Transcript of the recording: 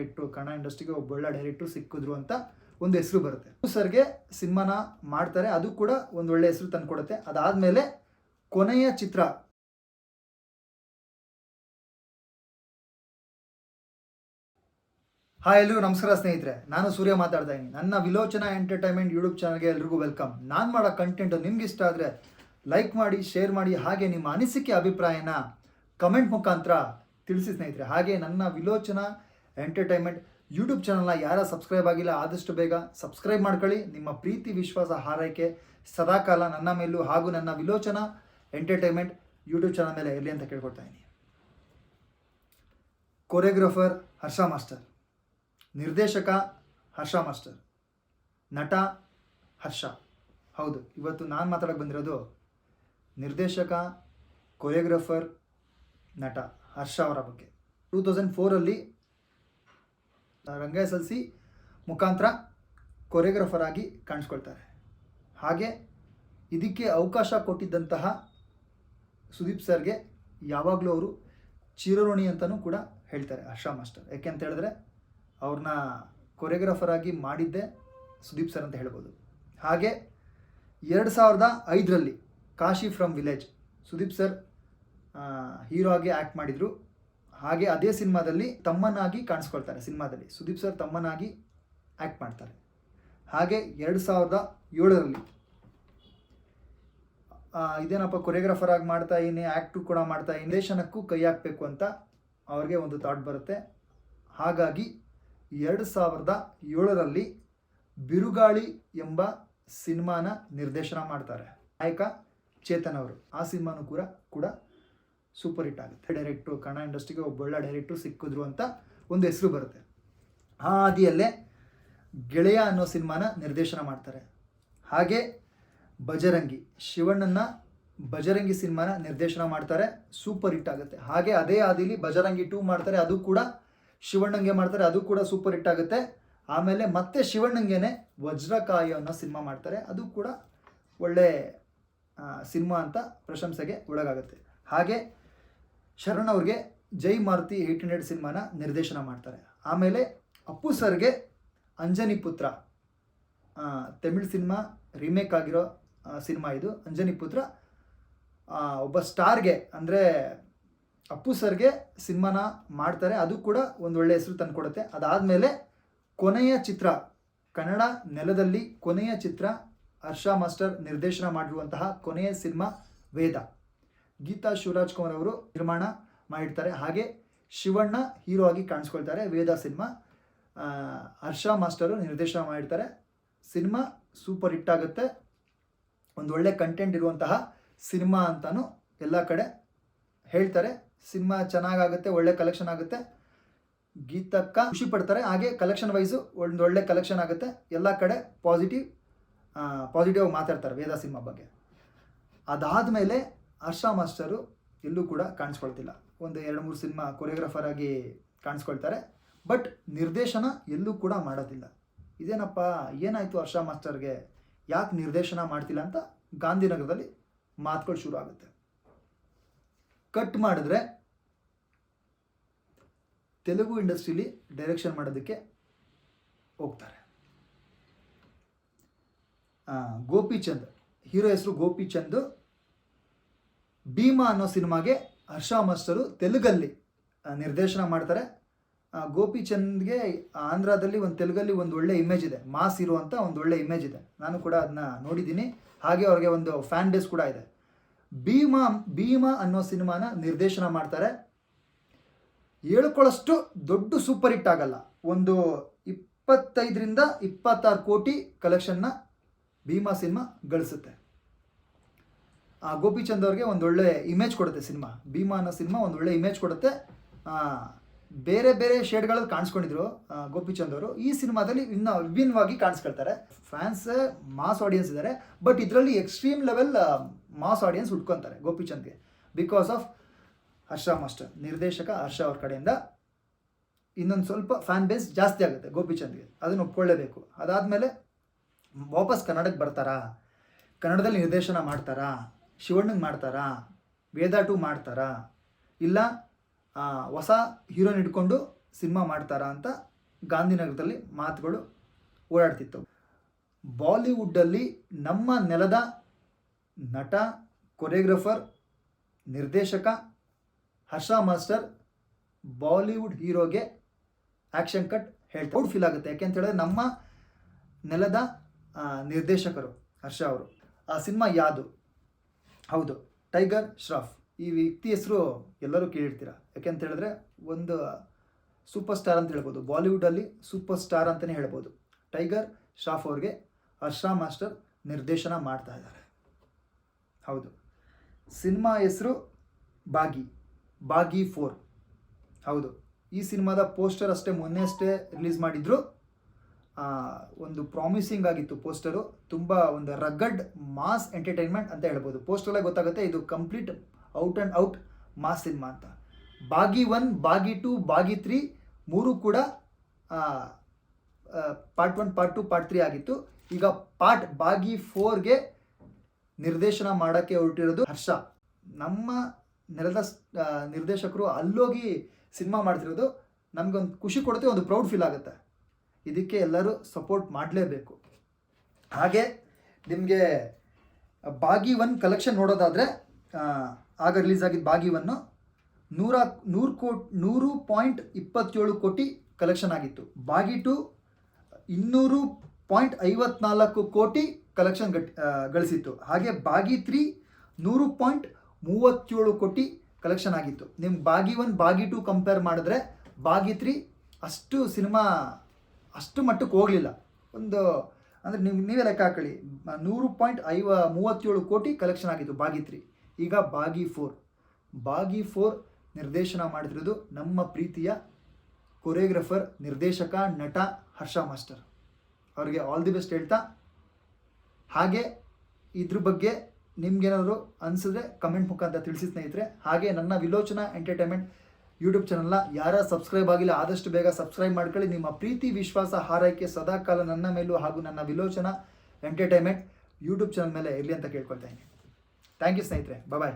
ಡೈರೆಕ್ಟ್ರು, ಕನ್ನಡ ಇಂಡಸ್ಟ್ರಿಗೆ ಒಬ್ಬ ಒಳ್ಳೆ ಡೈರೆಕ್ಟ್ರು ಸಿಕ್ಕಿದ್ರು ಅಂತ ಒಂದು ಹೆಸರು ಬರುತ್ತೆ. ಸರ್ಗೆ ಸಿನಿಮಾನ ಮಾಡ್ತಾರೆ, ಅದು ಕೂಡ ಒಂದು ಒಳ್ಳೆ ಹೆಸರು ತಂದು ಕೊಡುತ್ತೆ. ಅದಾದಮೇಲೆ ಕೊನೆಯ ಚಿತ್ರ ಹಾಯ್ ಎಲ್ರಿಗೂ ನಮಸ್ಕಾರ ಸ್ನೇಹಿತರೆ, ನಾನು ಸೂರ್ಯ ಮಾತಾಡ್ತಾ ಇದ್ದೀನಿ. ನನ್ನ ವಿಲೋಚನಾ ಎಂಟರ್ಟೈನ್ಮೆಂಟ್ ಯೂಟ್ಯೂಬ್ ಚಾನಲ್ಗೆ ಎಲ್ರಿಗೂ ವೆಲ್ಕಮ್. ನಾನು ಮಾಡೋ ಕಂಟೆಂಟ್ ನಿಮ್ಗೆ ಇಷ್ಟ ಆದರೆ ಲೈಕ್ ಮಾಡಿ, ಶೇರ್ ಮಾಡಿ, ಹಾಗೆ ನಿಮ್ಮ ಅನಿಸಿಕೆ ಅಭಿಪ್ರಾಯನ ಕಮೆಂಟ್ ಮುಖಾಂತರ ತಿಳಿಸಿ ಸ್ನೇಹಿತರೆ. ಹಾಗೆ ನನ್ನ ವಿಲೋಚನಾ ಎಂಟರ್ಟೈನ್ಮೆಂಟ್ ಯೂಟ್ಯೂಬ್ ಚಾನಲ್ನ ಯಾರ ಸಬ್ಸ್ಕ್ರೈಬ್ ಆಗಿಲ್ಲ ಆದಷ್ಟು ಬೇಗ ಸಬ್ಸ್ಕ್ರೈಬ್ ಮಾಡ್ಕೊಳ್ಳಿ. ನಿಮ್ಮ ಪ್ರೀತಿ, ವಿಶ್ವಾಸ, ಹಾರೈಕೆ ಸದಾಕಾಲ ನನ್ನ ಮೇಲೂ ಹಾಗೂ ನನ್ನ ವಿಲೋಚನಾ ಎಂಟರ್ಟೈನ್ಮೆಂಟ್ ಯೂಟ್ಯೂಬ್ ಚಾನಲ್ ಮೇಲೆ ಇರಲಿ ಅಂತ ಕೇಳ್ಕೊಳ್ತಾ ಇದ್ದೀನಿ. ಕೊರಿಯೋಗ್ರಾಫರ್ ಹರ್ಷ ಮಾಸ್ಟರ್, ನಿರ್ದೇಶಕ ಹರ್ಷ ಮಾಸ್ಟರ್, ನಟ ಹರ್ಷ. ಹೌದು, ಇವತ್ತು ನಾನು ಮಾತಾಡೋಕ್ಕೆ ಬಂದಿರೋದು ನಿರ್ದೇಶಕ, ಕೊರಿಯೋಗ್ರಾಫರ್, ನಟ ಹರ್ಷ ಅವರ ಬಗ್ಗೆ. 2004 ರಂಗ SLC ಮುಖಾಂತರ ಕೊರಿಯೋಗ್ರಾಫರ್ ಆಗಿ ಕಾಣಿಸ್ಕೊಳ್ತಾರೆ. ಹಾಗೆ ಇದಕ್ಕೆ ಅವಕಾಶ ಕೊಟ್ಟಿದ್ದಂತಹ ಸುದೀಪ್ ಸರ್ಗೆ ಯಾವಾಗಲೂ ಅವರು ಚಿರಋಣಿ ಅಂತಲೂ ಕೂಡ ಹೇಳ್ತಾರೆ ಹರ್ಷ ಮಾಸ್ಟರ್. ಯಾಕೆ ಅಂತ ಹೇಳಿದ್ರೆ ಅವ್ರನ್ನ ಕೊರಿಯೋಗ್ರಾಫರ್ ಆಗಿ ಮಾಡಿದ್ದೆ ಸುದೀಪ್ ಸರ್ ಅಂತ ಹೇಳ್ಬೋದು. ಹಾಗೆ 2005 Kashi from village Sudeep sir hero ಆಗಿ ಆ್ಯಕ್ಟ್ ಮಾಡಿದರು. ಹಾಗೆ ಅದೇ ಸಿನಿಮಾದಲ್ಲಿ ತಮ್ಮನಾಗಿ ಕಾಣಿಸ್ಕೊಳ್ತಾರೆ. ಸಿನಿಮಾದಲ್ಲಿ ಸುದೀಪ್ ಸರ್ ತಮ್ಮನಾಗಿ ಆ್ಯಕ್ಟ್ ಮಾಡ್ತಾರೆ. ಹಾಗೆ 2007 ಇದೇನಪ್ಪ ಕೊರಿಯೋಗ್ರಾಫರ್ ಆಗಿ ಮಾಡ್ತಾ ಇದ್ದೀನಿ, ಆ್ಯಕ್ಟು ಕೂಡ ಮಾಡ್ತಾ ಇದ್ದೀನಿ, ನಿರ್ದೇಶನಕ್ಕೂ ಕೈ ಹಾಕಬೇಕು ಅಂತ ಅವ್ರಿಗೆ ಒಂದು ಥಾಟ್ ಬರುತ್ತೆ. ಹಾಗಾಗಿ 2007 ಬಿರುಗಾಳಿ ಎಂಬ ಸಿನಿಮಾನ ನಿರ್ದೇಶನ ಮಾಡ್ತಾರೆ ನಾಯಕ ಚೇತನ್ ಅವರು. ಆ ಸಿನಿಮಾನೂ ಕೂಡ ಸೂಪರ್ ಹಿಟ್ ಆಗುತ್ತೆ. ಡೈರೆಕ್ಟ್ರು, ಕನ್ನಡ ಇಂಡಸ್ಟ್ರಿಗೆ ಒಬ್ಬ ಒಳ್ಳೆ ಡೈರೆಕ್ಟ್ರು ಸಿಕ್ಕಿದ್ರು ಅಂತ ಒಂದು ಹೆಸರು ಬರುತ್ತೆ. ಆ ಹಾದಿಯಲ್ಲೇ ಗೆಳೆಯ ಅನ್ನೋ ಸಿನಿಮಾನ ನಿರ್ದೇಶನ ಮಾಡ್ತಾರೆ. ಹಾಗೆ ಬಜರಂಗಿ, ಶಿವಣ್ಣನ ಬಜರಂಗಿ ಸಿನಿಮಾನ ನಿರ್ದೇಶನ ಮಾಡ್ತಾರೆ, ಸೂಪರ್ ಹಿಟ್ ಆಗುತ್ತೆ. ಹಾಗೆ ಅದೇ ಹಾದಿಲಿ ಬಜರಂಗಿ 2 ಮಾಡ್ತಾರೆ, ಅದು ಕೂಡ ಶಿವಣ್ಣಂಗೆ ಮಾಡ್ತಾರೆ, ಅದು ಕೂಡ ಸೂಪರ್ ಹಿಟ್ ಆಗುತ್ತೆ. ಆಮೇಲೆ ಮತ್ತೆ ಶಿವಣ್ಣಂಗೆನೆ ವಜ್ರಕಾಯ ಅನ್ನೋ ಸಿನಿಮಾ ಮಾಡ್ತಾರೆ, ಅದು ಕೂಡ ಒಳ್ಳೆ ಸಿನಿಮಾ ಅಂತ ಪ್ರಶಂಸೆಗೆ ಒಳಗಾಗುತ್ತೆ. ಹಾಗೆ ಶರಣ್ ಅವ್ರಿಗೆ ಜೈ ಮಾರುತಿ 800 ಸಿನಿಮಾನ ನಿರ್ದೇಶನ ಮಾಡ್ತಾರೆ. ಆಮೇಲೆ ಅಪ್ಪು ಸರ್ಗೆ ಅಂಜನಿ ಪುತ್ರ, ತಮಿಳ್ ಸಿನಿಮಾ ರೀಮೇಕ್ ಆಗಿರೋ ಸಿನಿಮಾ ಇದು ಅಂಜನಿ ಪುತ್ರ. ಒಬ್ಬ ಸ್ಟಾರ್ಗೆ ಅಂದರೆ ಅಪ್ಪು ಸರ್ಗೆ ಸಿನಿಮಾನ ಮಾಡ್ತಾರೆ, ಅದು ಕೂಡ ಒಂದು ಒಳ್ಳೆ ಹೆಸರು ತಂದು ಕೊಡುತ್ತೆ. ಅದಾದಮೇಲೆ ಕೊನೆಯ ಚಿತ್ರ, ಕನ್ನಡ ನೆಲದಲ್ಲಿ ಕೊನೆಯ ಚಿತ್ರ, ಹರ್ಷ ಮಾಸ್ಟರ್ ನಿರ್ದೇಶನ ಮಾಡಿರುವಂತಹ ಕೊನೆಯ ಸಿನಿಮಾ ವೇದ. ಗೀತಾ ಶಿವರಾಜ್ ಕುಮಾರ್ ಅವರು ನಿರ್ಮಾಣ ಮಾಡಿರ್ತಾರೆ. ಹಾಗೆ ಶಿವಣ್ಣ ಹೀರೋ ಆಗಿ ಕಾಣಿಸ್ಕೊಳ್ತಾರೆ. ವೇದ ಸಿನಿಮಾ ಹರ್ಷ ಮಾಸ್ಟರು ನಿರ್ದೇಶನ ಮಾಡಿರ್ತಾರೆ. ಸಿನಿಮಾ ಸೂಪರ್ ಹಿಟ್ ಆಗುತ್ತೆ, ಒಂದು ಒಳ್ಳೆ ಕಂಟೆಂಟ್ ಇರುವಂತಹ ಸಿನಿಮಾ ಅಂತಲೂ ಎಲ್ಲ ಕಡೆ ಹೇಳ್ತಾರೆ. ಸಿನಿಮಾ ಚೆನ್ನಾಗಾಗುತ್ತೆ, ಒಳ್ಳೆ ಕಲೆಕ್ಷನ್ ಆಗುತ್ತೆ, ಗೀತಕ್ಕ ಖುಷಿ ಪಡ್ತಾರೆ. ಹಾಗೆ ಕಲೆಕ್ಷನ್ ವೈಸು ಒಂದು ಒಳ್ಳೆ ಕಲೆಕ್ಷನ್ ಆಗುತ್ತೆ, ಎಲ್ಲ ಕಡೆ ಪಾಸಿಟಿವ್ ಮಾತಾಡ್ತಾರೆ ವೇದ ಸಿನಿಮಾ ಬಗ್ಗೆ. ಅದಾದಮೇಲೆ ಹರ್ಷ ಮಾಸ್ಟರು ಎಲ್ಲೂ ಕೂಡ ಕಾಣಿಸ್ಕೊಳ್ತಿಲ್ಲ. ಒಂದು 2-3 ಸಿನಿಮಾ ಕೊರಿಯೋಗ್ರಾಫರ್ ಆಗಿ ಕಾಣಿಸ್ಕೊಳ್ತಾರೆ, ಬಟ್ ನಿರ್ದೇಶನ ಎಲ್ಲೂ ಕೂಡ ಮಾಡೋದಿಲ್ಲ. ಇದೇನಪ್ಪ ಏನಾಯಿತು ಹರ್ಷ ಮಾಸ್ಟರ್ಗೆ, ಯಾಕೆ ನಿರ್ದೇಶನ ಮಾಡ್ತಿಲ್ಲ ಅಂತ ಗಾಂಧಿನಗರದಲ್ಲಿ ಮಾತುಗಳು ಶುರು ಆಗುತ್ತೆ. ಕಟ್ ಮಾಡಿದ್ರೆ ತೆಲುಗು ಇಂಡಸ್ಟ್ರಿಲಿ ಡೈರೆಕ್ಷನ್ ಮಾಡೋದಕ್ಕೆ ಹೋಗ್ತಾರೆ. ಗೋಪಿಚಂದ್, ಹೀರೋ ಹೆಸರು ಗೋಪಿಚಂದ್. ಭೀಮಾ ಅನ್ನೋ ಸಿನಿಮಾಗೆ ಹರ್ಷ ಮಾಸ್ಟರು ತೆಲುಗಲ್ಲಿ ನಿರ್ದೇಶನ ಮಾಡ್ತಾರೆ. ಗೋಪಿಚಂದ್ಗೆ ಆಂಧ್ರದಲ್ಲಿ ತೆಲುಗಲ್ಲಿ ಒಂದು ಒಳ್ಳೆ ಇಮೇಜ್ ಇದೆ, ಮಾಸ್ ಇರುವಂಥ ಒಂದು ಒಳ್ಳೆ ಇಮೇಜ್ ಇದೆ. ನಾನು ಕೂಡ ಅದನ್ನ ನೋಡಿದ್ದೀನಿ. ಹಾಗೆ ಅವ್ರಿಗೆ ಒಂದು ಫ್ಯಾನ್ ಬೇಸ್ ಕೂಡ ಇದೆ. ಭೀಮಾ ಅನ್ನೋ ಸಿನಿಮಾನ ನಿರ್ದೇಶನ ಮಾಡ್ತಾರೆ. ಹೇಳ್ಕೊಳ್ಳೋಷ್ಟು ದೊಡ್ಡ ಸೂಪರ್ ಹಿಟ್ ಆಗಲ್ಲ, ಒಂದು 25-26 ಕೋಟಿ ಕಲೆಕ್ಷನ್ನ ಭೀಮಾ ಸಿನಿಮಾ ಗಳಿಸುತ್ತೆ. ಗೋಪಿಚಂದ್ ಅವ್ರಿಗೆ ಒಂದೊಳ್ಳೆ ಇಮೇಜ್ ಕೊಡುತ್ತೆ ಸಿನಿಮಾ. ಭೀಮಾ ಅನ್ನೋ ಸಿನಿಮಾ ಒಂದೊಳ್ಳೆ ಇಮೇಜ್ ಕೊಡುತ್ತೆ. ಬೇರೆ ಬೇರೆ ಶೇಡ್ಗಳಲ್ಲಿ ಕಾಣಿಸ್ಕೊಂಡಿದ್ರು ಗೋಪಿಚಂದ್ ಅವರು. ಈ ಸಿನಿಮಾದಲ್ಲಿ ಇನ್ನೂ ವಿಭಿನ್ನವಾಗಿ ಕಾಣಿಸ್ಕೊಳ್ತಾರೆ. ಫ್ಯಾನ್ಸ್ ಮಾಸ್ ಆಡಿಯನ್ಸ್ ಇದ್ದಾರೆ, ಬಟ್ ಇದರಲ್ಲಿ ಎಕ್ಸ್ಟ್ರೀಮ್ ಲೆವೆಲ್ ಮಾಸ್ ಆಡಿಯನ್ಸ್ ಹುಡ್ಕೊತಾರೆ ಗೋಪಿಚಂದ್ಗೆ, ಬಿಕಾಸ್ ಆಫ್ ಹರ್ಷ ಮಾಸ್ಟರ್, ನಿರ್ದೇಶಕ ಹರ್ಷ ಅವ್ರ ಕಡೆಯಿಂದ ಇನ್ನೊಂದು ಸ್ವಲ್ಪ ಫ್ಯಾನ್ ಬೇಸ್ ಜಾಸ್ತಿ ಆಗುತ್ತೆ ಗೋಪಿಚಂದ್ಗೆ, ಅದನ್ನು ಒಪ್ಕೊಳ್ಳೇಬೇಕು. ಅದಾದಮೇಲೆ ವಾಪಸ್ ಕನ್ನಡಕ್ಕೆ ಬರ್ತಾರಾ, ಕನ್ನಡದಲ್ಲಿ ನಿರ್ದೇಶನ ಮಾಡ್ತಾರಾ, ಶಿವಣ್ಣಂಗೆ ಮಾಡ್ತಾರಾ, ವೇದ 2 ಮಾಡ್ತಾರಾ, ಇಲ್ಲ ಹೊಸ ಹೀರೋನ್ ಇಟ್ಕೊಂಡು ಸಿನಿಮಾ ಮಾಡ್ತಾರಾ ಅಂತ ಗಾಂಧಿನಗರದಲ್ಲಿ ಮಾತುಗಳು ಓಡಾಡ್ತಿತ್ತು. ಬಾಲಿವುಡ್ಡಲ್ಲಿ ನಮ್ಮ ನೆಲದ ನಟ, ಕೊರಿಯೋಗ್ರಫರ್, ನಿರ್ದೇಶಕ ಹರ್ಷ ಮಾಸ್ಟರ್ ಬಾಲಿವುಡ್ ಹೀರೋಗೆ ಆ್ಯಕ್ಷನ್ ಕಟ್ ಪ್ರೌಡ್ ಫೀಲ್ ಆಗುತ್ತೆ. ಯಾಕೆಂತ ಹೇಳಿದ್ರೆ ನಮ್ಮ ನೆಲದ ನಿರ್ದೇಶಕರು ಹರ್ಷ ಅವರು. ಆ ಸಿನಿಮಾ ಯಾವುದು? ಹೌದು, ಟೈಗರ್ ಶ್ರಾಫ್. ಈ ವ್ಯಕ್ತಿ ಹೆಸರು ಎಲ್ಲರೂ ಕೇಳಿರ್ತೀರ. ಯಾಕೆಂತ ಹೇಳಿದ್ರೆ ಒಂದು ಸೂಪರ್ ಸ್ಟಾರ್ ಅಂತ ಹೇಳ್ಬೋದು, ಬಾಲಿವುಡಲ್ಲಿ ಸೂಪರ್ ಸ್ಟಾರ್ ಅಂತಲೇ ಹೇಳ್ಬೋದು. ಟೈಗರ್ ಶ್ರಾಫ್ ಅವ್ರಿಗೆ ಹರ್ಷ ಮಾಸ್ಟರ್ ನಿರ್ದೇಶನ ಮಾಡ್ತಾ ಇದ್ದಾರೆ. ಹೌದು, ಸಿನಿಮಾ ಹೆಸರು ಬಾಗಿ 4. ಹೌದು, ಈ ಸಿನಿಮಾದ ಪೋಸ್ಟರ್ ಮೊನ್ನೆ ಅಷ್ಟೇ ರಿಲೀಸ್ ಮಾಡಿದ್ರು. ಒಂದು ಪ್ರಾಮಿಸಿಂಗ್ ಆಗಿತ್ತು ಪೋಸ್ಟರು. ತುಂಬ ಒಂದು ರಗಡ್ ಮಾಸ್ ಎಂಟರ್ಟೈನ್ಮೆಂಟ್ ಅಂತ ಹೇಳ್ಬೋದು. ಪೋಸ್ಟರಲ್ಲೇ ಗೊತ್ತಾಗುತ್ತೆ ಇದು complete out and out mass cinema ಅಂತ. ಬಾಗಿ 1, ಬಾಗಿ 2, ಬಾಗಿ 3 ಮೂರು ಕೂಡ ಪಾರ್ಟ್ 1, ಪಾರ್ಟ್ 2, ಪಾರ್ಟ್ 3 ಆಗಿತ್ತು. ಈಗ ಬಾಗಿ 4ಗೆ ನಿರ್ದೇಶನ ಮಾಡೋಕ್ಕೆ ಹೊರಟಿರೋದು ಹರ್ಷ. ನಮ್ಮ ನೆಲದ ನಿರ್ದೇಶಕರು ಅಲ್ಲೋಗಿ ಸಿನಿಮಾ ಮಾಡ್ತಿರೋದು ನಮಗೊಂದು ಖುಷಿ ಕೊಡುತ್ತೆ, ಒಂದು ಪ್ರೌಡ್ ಫೀಲ್ ಆಗುತ್ತೆ. ಇದಕ್ಕೆ ಎಲ್ಲರೂ ಸಪೋರ್ಟ್ ಮಾಡಲೇಬೇಕು. ಹಾಗೆ ನಿಮಗೆ ಬಾಗಿ 1 ಕಲೆಕ್ಷನ್ ನೋಡೋದಾದರೆ, ಆಗ ರಿಲೀಸ್ ಆಗಿದ್ದು ಬಾಗಿ 1 100.27 ಕೋಟಿ ಕಲೆಕ್ಷನ್ ಆಗಿತ್ತು. ಬಾಗಿ 2 200.54 ಕೋಟಿ ಕಲೆಕ್ಷನ್ ಗಳಿಸಿತ್ತು. ಹಾಗೆ ಬಾಗಿ 3 100.37 ಕೋಟಿ ಕಲೆಕ್ಷನ್ ಆಗಿತ್ತು. ನಿಮ್ಮ ಬಾಗಿ 1 ಬಾಗಿ 2 ಕಂಪೇರ್ ಮಾಡಿದ್ರೆ ಬಾಗಿ 3 ಅಷ್ಟು ಸಿನಿಮಾ ಅಷ್ಟು ಮಟ್ಟಕ್ಕೆ ಹೋಗಲಿಲ್ಲ. ಒಂದು ಅಂದರೆ ನೀವೇ ಲೆಕ್ಕ ಹಾಕೊಳ್ಳಿ, 100.37 ಕೋಟಿ ಕಲೆಕ್ಷನ್ ಆಗಿತ್ತು ಬಾಗಿ 3. ಈಗ ಬಾಗಿ 4 ನಿರ್ದೇಶನ ಮಾಡಿರೋದು ನಮ್ಮ ಪ್ರೀತಿಯ ಕೊರಿಯೋಗ್ರಫರ್, ನಿರ್ದೇಶಕ, ನಟ ಹರ್ಷ ಮಾಸ್ಟರ್. ಅವ್ರಿಗೆ ಆಲ್ ದಿ ಬೆಸ್ಟ್ ಹೇಳ್ತಾ, ಹಾಗೆ ಇದ್ರ ಬಗ್ಗೆ ನಿಮ್ಗೇನಾದರೂ ಅನಿಸಿದ್ರೆ ಕಮೆಂಟ್ ಮುಖಾಂತರ ತಿಳಿಸಿ ಸ್ನೇಹಿತರೆ. ಹಾಗೆ ನನ್ನ ವಿಲೋಚನಾ ಎಂಟರ್ಟೈನ್ಮೆಂಟ್ ಯೂಟ್ಯೂಬ್ ಚಾನಲ್ನ ಯಾರು ಸಬ್ಸ್ಕ್ರೈಬ್ ಆಗಿಲ್ಲ ಆದಷ್ಟು ಬೇಗ ಸಬ್ಸ್ಕ್ರೈಬ್ ಮಾಡ್ಕೊಳ್ಳಿ. ನಿಮ್ಮ ಪ್ರೀತಿ, ವಿಶ್ವಾಸ, ಹಾರೈಕೆ ಸದಾಕಾಲ ನನ್ನ ಮೇಲೂ ಹಾಗೂ ನನ್ನ ವಿಲೋಚನಾ ಎಂಟರ್ಟೈನ್ಮೆಂಟ್ ಯೂಟ್ಯೂಬ್ ಚಾನಲ್ ಮೇಲೆ ಇರಲಿ ಅಂತ ಕೇಳ್ಕೊಳ್ತಾ ಇದ್ದೀನಿ. ಥ್ಯಾಂಕ್ ಯು ಸ್ನೇಹಿತರೆ. ಬಾಯ್.